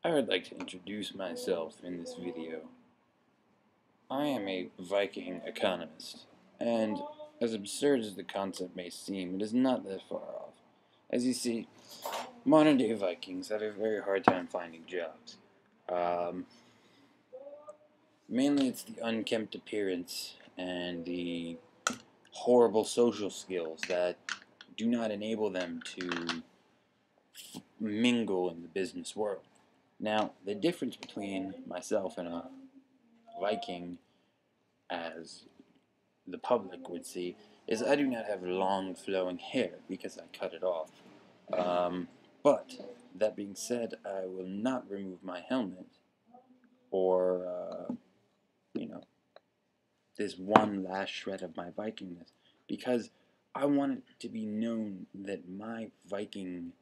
I would like to introduce myself in this video. I am a Viking economist, and as absurd as the concept may seem, it is not that far off. As you see, modern day Vikings have a very hard time finding jobs. Mainly it's the unkempt appearance and the horrible social skills that do not enable them to mingle in the business world. Now, the difference between myself and a Viking, as the public would see, is I do not have long flowing hair because I cut it off. But, that being said, I will not remove my helmet or, this one last shred of my Vikingness because I want it to be known that my Viking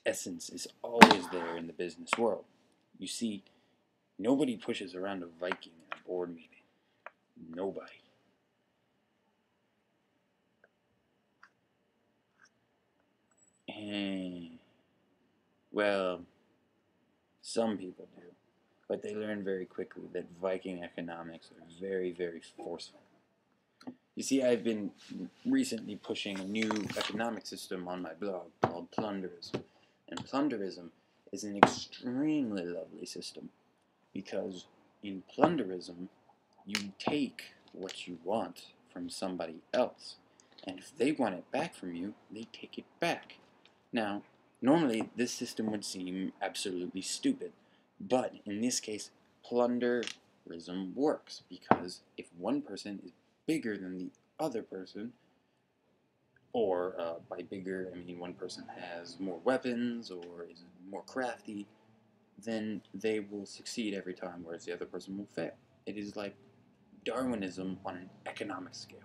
essence is always there in the business world. You see, nobody pushes around a Viking in a board meeting. Nobody. Well, some people do, but they learn very quickly that Viking economics are very, very forceful. You see, I've been recently pushing a new economic system on my blog called Plunderism. And Plunderism is an extremely lovely system because in Plunderism, you take what you want from somebody else. And if they want it back from you, they take it back. Now, normally this system would seem absolutely stupid, but in this case, plunderism works because if one person is bigger than the other person, or by bigger I mean one person has more weapons or is more crafty, then they will succeed every time, whereas the other person will fail. It is like Darwinism on an economic scale.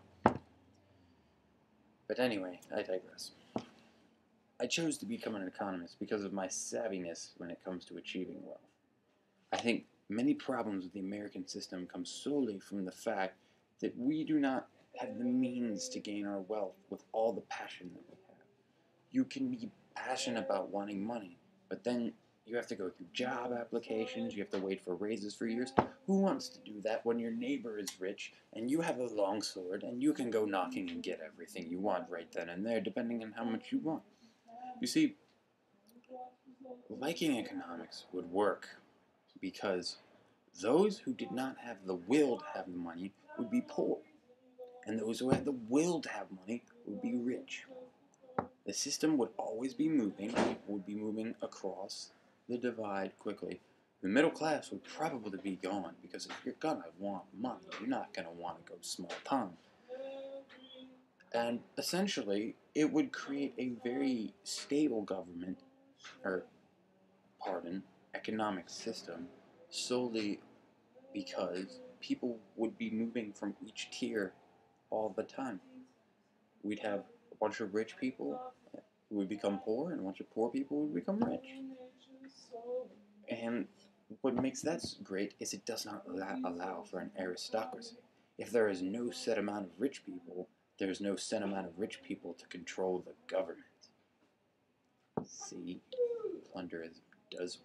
But anyway, I digress. I chose to become an economist because of my savviness when it comes to achieving wealth. I think many problems with the American system come solely from the fact that we do not have the means to gain our wealth with all the passion that we have. You can be passionate about wanting money, but then you have to go through job applications, you have to wait for raises for years. Who wants to do that when your neighbor is rich and you have a long sword and you can go knocking and get everything you want right then and there, depending on how much you want? You see, Viking economics would work because those who did not have the will to have the money would be poor, and those who had the will to have money would be rich. The system would always be moving, it would be moving across the divide quickly. The middle class would probably be gone because if you're gonna want money, you're not gonna want to go small time. And essentially, it would create a very stable government, or economic system, solely because people would be moving from each tier all the time. We'd have a bunch of rich people who would become poor, and a bunch of poor people would become rich. And what makes that great is it does not allow for an aristocracy. If there is no set amount of rich people, there is no set amount of rich people to control the government. See, plunderism does